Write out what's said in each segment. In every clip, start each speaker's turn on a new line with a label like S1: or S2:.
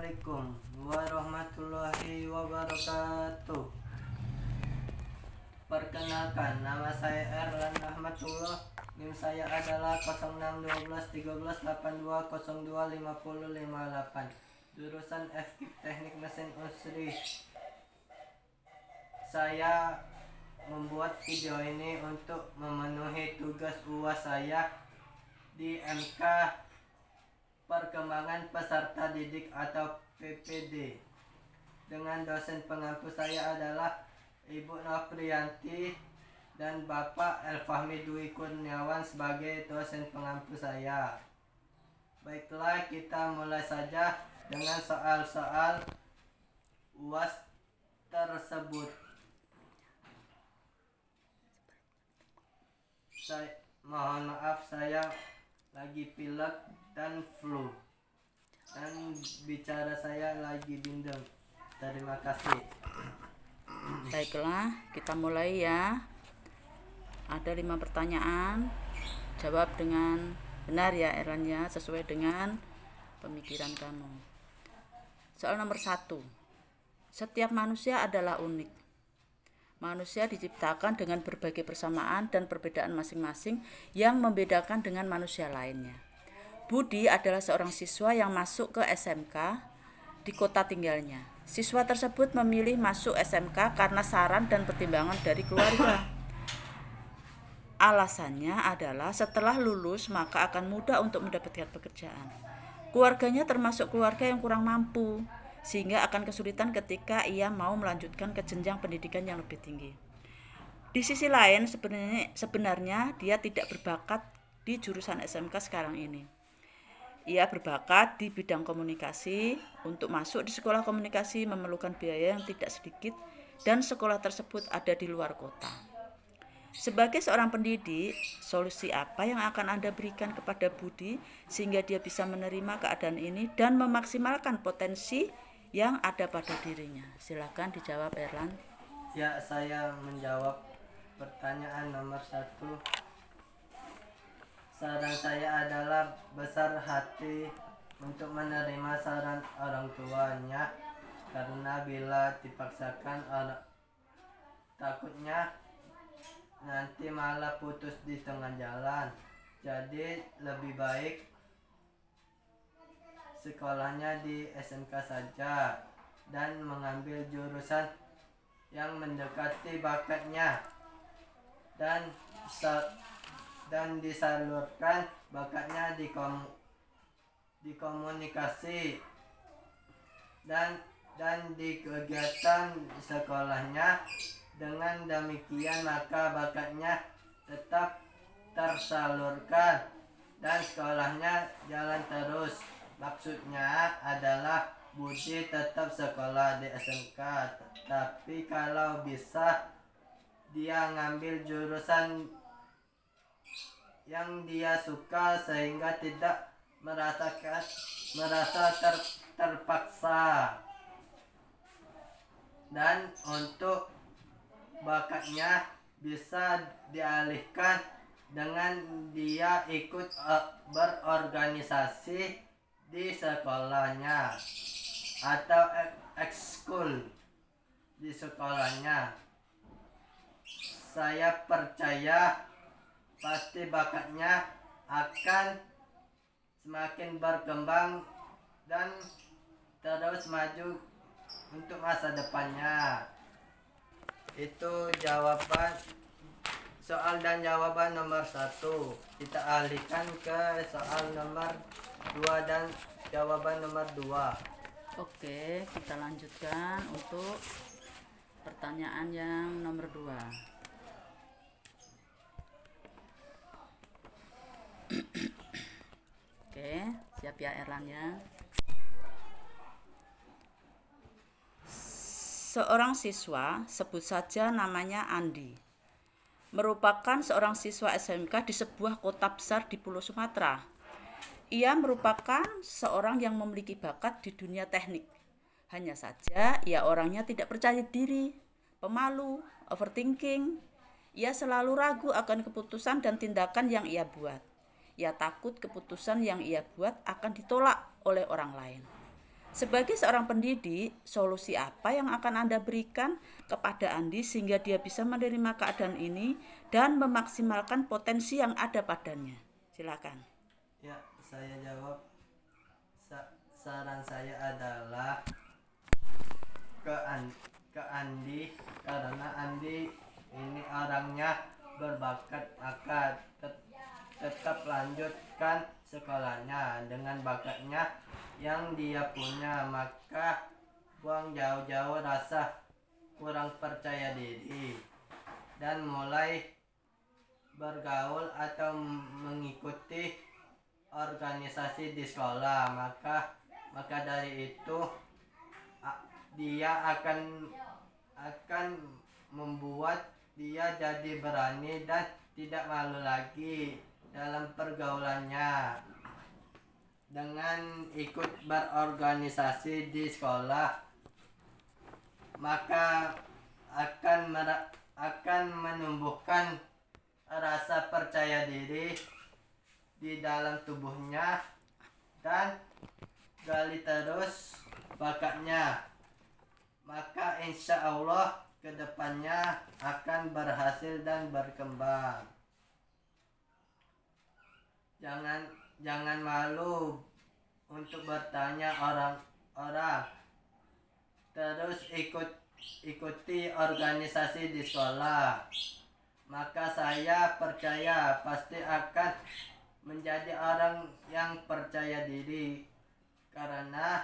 S1: Assalamualaikum warahmatullahi wabarakatuh. Perkenalkan, nama saya Erlan Rahmatullah. NIM saya adalah 06121382025058. Jurusan FKIP Teknik Mesin Industri. Saya membuat video ini untuk memenuhi tugas UAS saya di MK Perkembangan Peserta Didik atau PPD. Dengan dosen pengampu saya adalah Ibu Nopriyanti dan Bapak Elfahmi Dwi Kurniawan sebagai dosen pengampu saya. Baiklah, kita mulai saja dengan soal-soal UAS tersebut. Mohon maaf, saya lagi pilek dan flu, dan bicara saya lagi bindeng. Terima kasih.
S2: Baiklah, kita mulai ya. Ada 5 pertanyaan. Jawab dengan benar ya Erlan ya, sesuai dengan pemikiran kamu. Soal nomor 1. Setiap manusia adalah unik. Manusia diciptakan dengan berbagai persamaan dan perbedaan masing-masing yang membedakan dengan manusia lainnya. Budi adalah seorang siswa yang masuk ke SMK di kota tinggalnya. Siswa tersebut memilih masuk SMK karena saran dan pertimbangan dari keluarga. Alasannya adalah setelah lulus maka akan mudah untuk mendapatkan pekerjaan. Keluarganya termasuk keluarga yang kurang mampu, sehingga akan kesulitan ketika ia mau melanjutkan ke jenjang pendidikan yang lebih tinggi. Di sisi lain, sebenarnya dia tidak berbakat di jurusan SMK sekarang ini. Ia berbakat di bidang komunikasi. Untuk masuk di sekolah komunikasi memerlukan biaya yang tidak sedikit dan sekolah tersebut ada di luar kota. Sebagai seorang pendidik, solusi apa yang akan Anda berikan kepada Budi sehingga dia bisa menerima keadaan ini dan memaksimalkan potensi yang ada pada dirinya? Silakan dijawab Erlan.
S1: Ya, saya menjawab pertanyaan nomor 1. Saran saya adalah besar hati untuk menerima saran orang tuanya, karena bila dipaksakan takutnya nanti malah putus di tengah jalan. Jadi lebih baik sekolahnya di SMK saja dan mengambil jurusan yang mendekati bakatnya dan disalurkan bakatnya di komunikasi dan di kegiatan sekolahnya. Dengan demikian maka bakatnya tetap tersalurkan dan sekolahnya jalan terus. Maksudnya adalah Budi tetap sekolah di SMK, tapi kalau bisa dia ngambil jurusan yang dia suka sehingga tidak merasa terpaksa. Dan untuk bakatnya bisa dialihkan dengan dia ikut berorganisasi di sekolahnya atau ekskul di sekolahnya. Saya percaya pasti bakatnya akan semakin berkembang dan terus maju untuk masa depannya. Itu jawaban soal dan jawaban nomor 1. Kita alihkan ke soal nomor 2 dan jawaban nomor 2.
S2: Oke, kita lanjutkan untuk pertanyaan yang nomor 2. Oke, siap ya Erlan ya. Seorang siswa, sebut saja namanya Andi, merupakan seorang siswa SMK di sebuah kota besar di Pulau Sumatera. Ia merupakan seorang yang memiliki bakat di dunia teknik. Hanya saja ia orangnya tidak percaya diri, pemalu, overthinking. Ia selalu ragu akan keputusan dan tindakan yang ia buat. Ia takut keputusan yang ia buat akan ditolak oleh orang lain. Sebagai seorang pendidik, solusi apa yang akan Anda berikan kepada Andi sehingga dia bisa menerima keadaan ini dan memaksimalkan potensi yang ada padanya? Silakan.
S1: Ya, saya jawab. Saran saya adalah ke Andi, karena Andi ini orangnya berbakat, maka tetap lanjutkan sekolahnya dengan bakatnya yang dia punya, maka buang jauh-jauh rasa kurang percaya diri dan mulai bergaul atau mengikuti organisasi di sekolah. Maka dari itu dia akan membuat dia jadi berani dan tidak malu lagi dalam pergaulannya. Dengan ikut berorganisasi di sekolah, maka akan menumbuhkan rasa percaya diri di dalam tubuhnya dan gali terus bakatnya, maka insya Allah kedepannya akan berhasil dan berkembang. Jangan malu untuk bertanya orang-orang, terus ikuti organisasi di sekolah, maka saya percaya pasti akan menjadi orang yang percaya diri, karena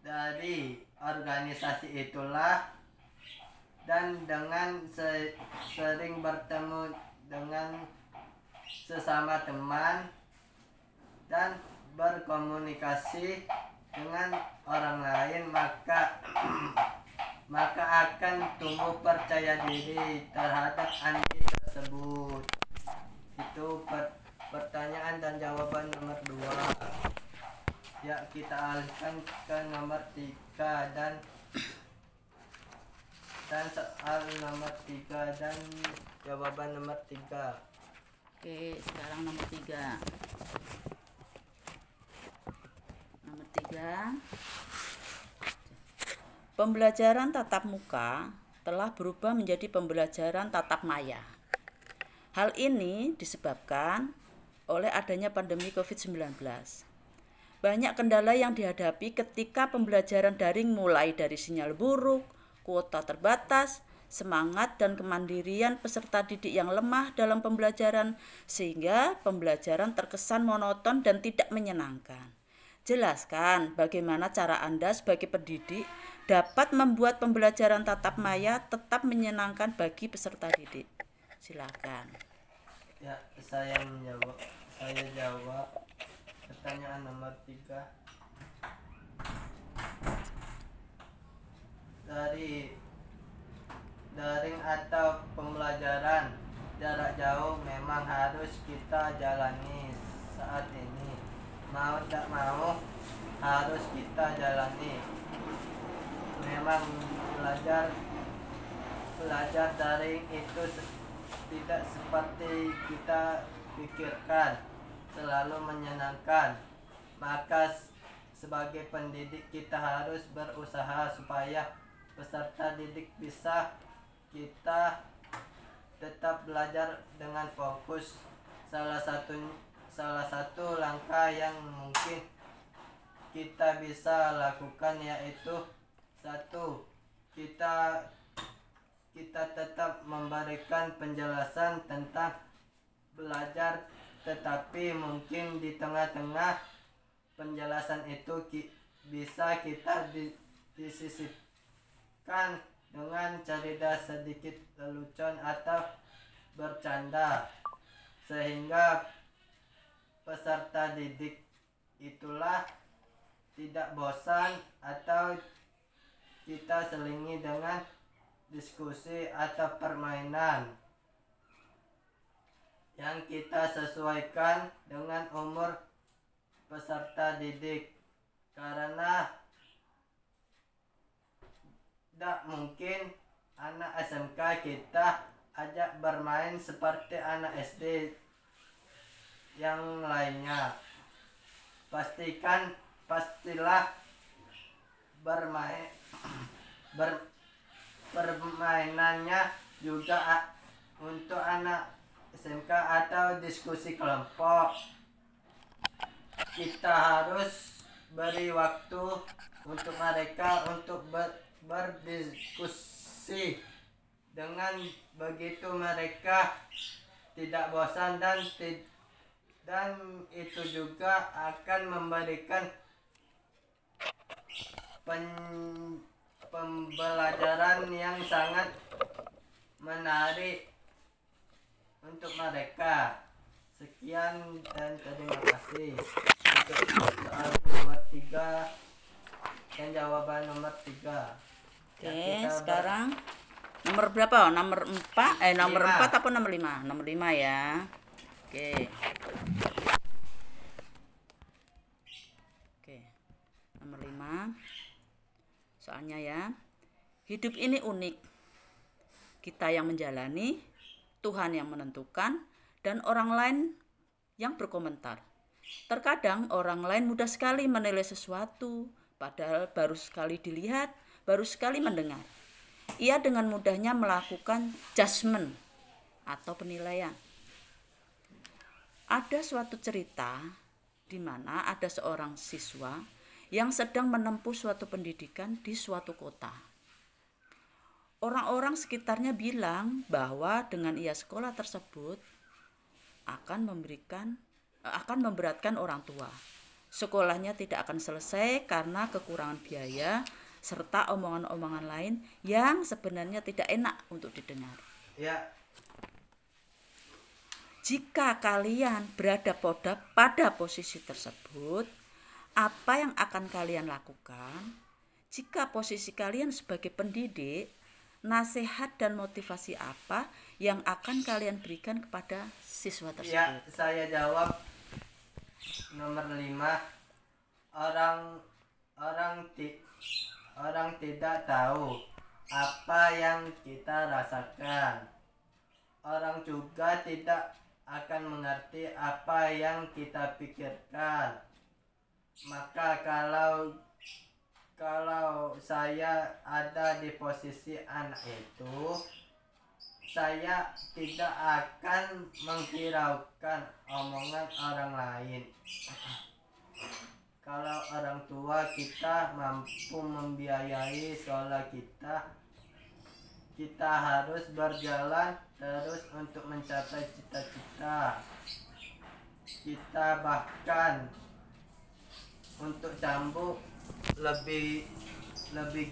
S1: dari organisasi itulah dan dengan sering bertemu dengan sesama teman dan berkomunikasi dengan orang lain, maka akan tumbuh percaya diri terhadap Andi tersebut. Itu pertanyaan dan jawaban nomor 2. Ya, kita alihkan ke nomor 3 dan soal nomor 3 dan jawaban nomor 3.
S2: Oke, sekarang nomor 3. Nomor 3. Pembelajaran tatap muka telah berubah menjadi pembelajaran tatap maya. Hal ini disebabkan oleh adanya pandemi COVID-19. Banyak kendala yang dihadapi ketika pembelajaran daring, mulai dari sinyal buruk, kuota terbatas, semangat dan kemandirian peserta didik yang lemah dalam pembelajaran, sehingga pembelajaran terkesan monoton dan tidak menyenangkan. Jelaskan bagaimana cara Anda sebagai pendidik dapat membuat pembelajaran tatap maya tetap menyenangkan bagi peserta didik. Silakan.
S1: Ya, saya jawab pertanyaan nomor 3. Dari daring atau pembelajaran jarak jauh memang harus kita jalani saat ini. Mau tak mau harus kita jalani. Memang belajar daring itu tidak seperti kita pikirkan selalu menyenangkan. Maka sebagai pendidik kita harus berusaha supaya peserta didik bisa kita tetap belajar dengan fokus. Salah satu langkah yang mungkin kita bisa lakukan yaitu 1. Kita tetap memberikan penjelasan tentang belajar, tetapi mungkin di tengah-tengah penjelasan itu bisa kita disisipkan dengan cerita sedikit lelucon atau bercanda, sehingga peserta didik itulah tidak bosan, atau kita selingi dengan diskusi atau permainan yang kita sesuaikan dengan umur peserta didik, karena tidak mungkin anak SMK kita ajak bermain seperti anak SD yang lainnya. Pastikan pastilah bermain permainannya juga untuk anak SMK atau diskusi kelompok. Kita harus beri waktu untuk mereka untuk berdiskusi. Dengan begitu mereka tidak bosan dan itu juga akan memberikan pembelajaran yang sangat menarik untuk mereka. Sekian dan terima kasih untuk soal nomor 3 dan jawaban nomor 3.
S2: Oke, sekarang nomor berapa? Nomor 4 nomor 4 apa nomor 5? Nomor 5 ya. Oke. Oke. Nomor 5. Soalnya ya. Hidup ini unik. Kita yang menjalani, Tuhan yang menentukan, dan orang lain yang berkomentar. Terkadang orang lain mudah sekali menilai sesuatu, padahal baru sekali dilihat, baru sekali mendengar. Ia dengan mudahnya melakukan judgement atau penilaian. Ada suatu cerita di mana ada seorang siswa yang sedang menempuh suatu pendidikan di suatu kota. Orang-orang sekitarnya bilang bahwa dengan ia sekolah tersebut akan memberatkan orang tua. Sekolahnya tidak akan selesai karena kekurangan biaya serta omongan-omongan lain yang sebenarnya tidak enak untuk didengar.
S1: Ya.
S2: Jika kalian berada pada posisi tersebut, apa yang akan kalian lakukan? Jika posisi kalian sebagai pendidik, nasihat dan motivasi apa yang akan kalian berikan kepada siswa tersebut?
S1: Ya, saya jawab nomor 5. Orang tidak tahu apa yang kita rasakan. Orang juga tidak akan mengerti apa yang kita pikirkan. Maka kalau saya ada di posisi anak itu, saya tidak akan menghiraukan omongan orang lain. Kalau orang tua kita mampu membiayai sekolah kita harus berjalan terus untuk mencapai cita-cita kita, bahkan untuk cambuk lebih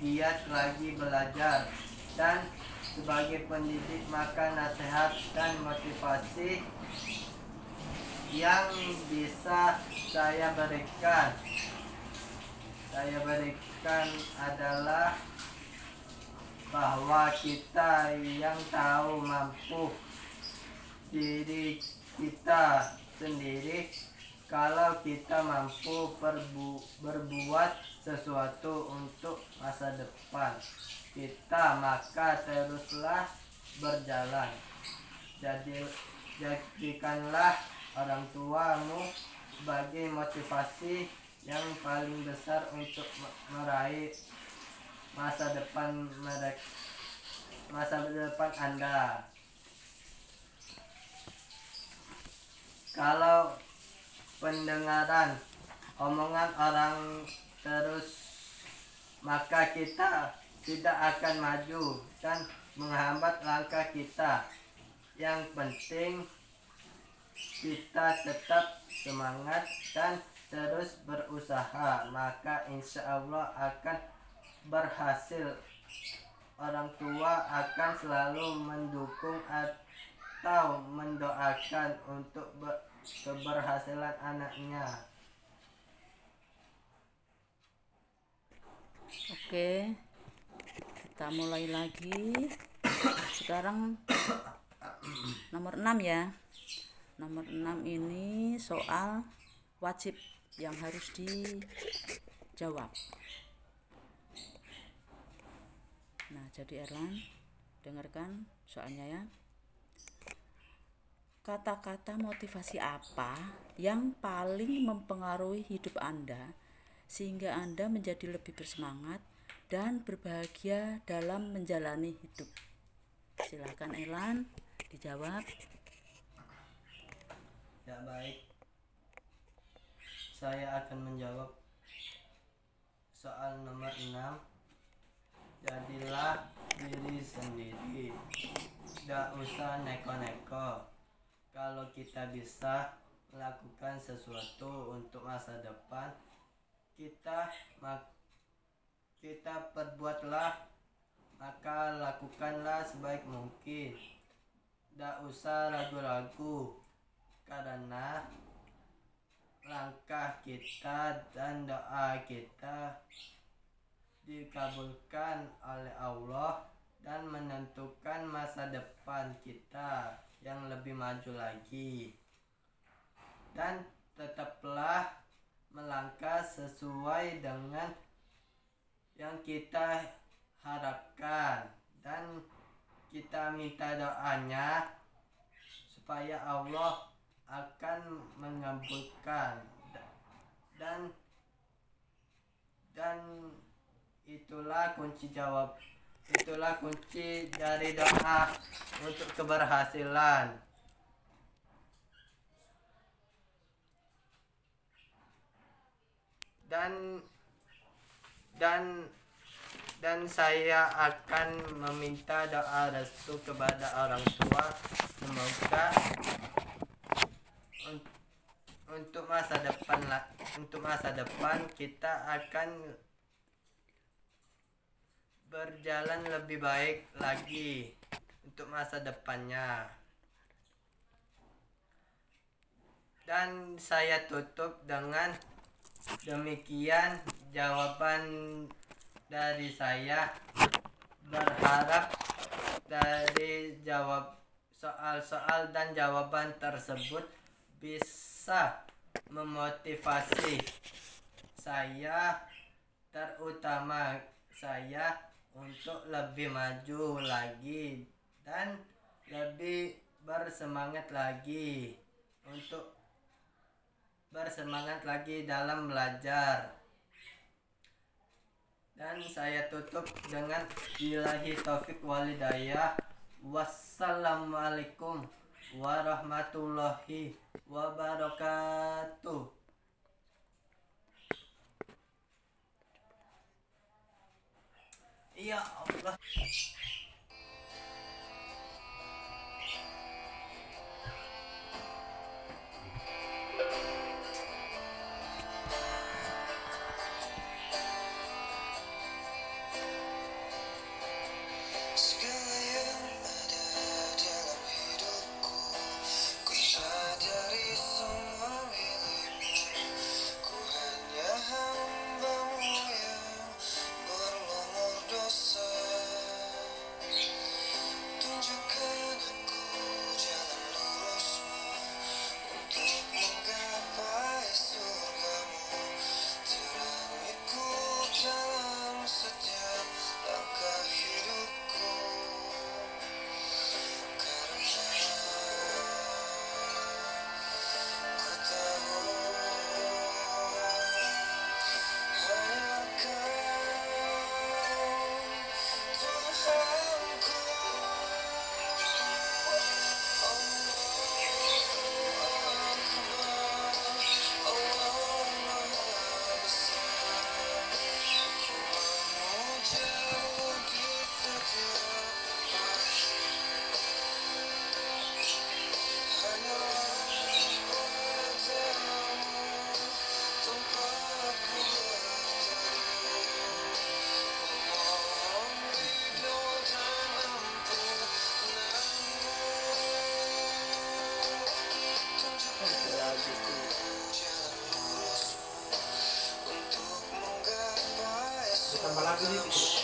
S1: giat lagi belajar. Dan sebagai pendidik, maka nasihat dan motivasi yang bisa saya berikan adalah bahwa kita yang tahu mampu diri kita sendiri. Kalau kita mampu berbuat sesuatu untuk masa depan kita, maka teruslah berjalan. Jadikanlah orang tuamu sebagai motivasi yang paling besar untuk meraih masa depan Anda. Kalau pendengaran omongan orang terus, maka kita tidak akan maju dan menghambat langkah kita. Yang penting kita tetap semangat dan terus berusaha, maka insya Allah akan berhasil. Orang tua akan selalu mendukung atau mendoakan untuk keberhasilan anaknya.
S2: Oke, kita mulai lagi. Sekarang nomor 6 ya. Nomor 6 ini soal wajib yang harus dijawab. Nah, jadi Erlan, dengarkan soalnya ya. Kata-kata motivasi apa yang paling mempengaruhi hidup Anda sehingga Anda menjadi lebih bersemangat dan berbahagia dalam menjalani hidup? Silakan Elan dijawab.
S1: Ya baik, saya akan menjawab soal nomor 6. Jadilah diri sendiri, tidak usah neko-neko. Kalau kita bisa melakukan sesuatu untuk masa depan kita perbuatlah, maka lakukanlah sebaik mungkin. Tidak usah ragu-ragu, karena langkah kita dan doa kita dikabulkan oleh Allah dan menentukan masa depan kita yang lebih maju lagi. Dan tetaplah melangkah sesuai dengan yang kita harapkan, dan kita minta doanya supaya Allah akan mengabulkan, dan itulah kunci dari doa untuk keberhasilan. Dan saya akan meminta doa restu kepada orang tua, semoga untuk masa depan kita akan berjalan lebih baik lagi untuk masa depannya. Dan saya tutup dengan demikian jawaban dari saya. Berharap dari jawab soal-soal dan jawaban tersebut bisa memotivasi saya, terutama saya, untuk lebih maju lagi dan lebih bersemangat lagi dalam belajar. Dan saya tutup dengan billahi taufik walhidayah. Wassalamualaikum warahmatullahi wabarakatuh. Ya Allah.
S3: Segala yang ada dalam hidupku, ku sadari semua milikmu. Ku hanya hamba-Mu yang berlumur dosa. Tunjukkan aku jalan lurus-Mu untuk menggapai surga-Mu. Terangiku dalam setiap langkah hidupku, karena ku tahu hanya Kau Tuhanku. Allah Maha Besar, ku memujamu di setiap waktu. Hanyalah padamu tempatku berteduh, memohon ridho dan ampunan-Mu. Tunjukkan aku jalan lurus-Mu untuk menggapai surga-Mu.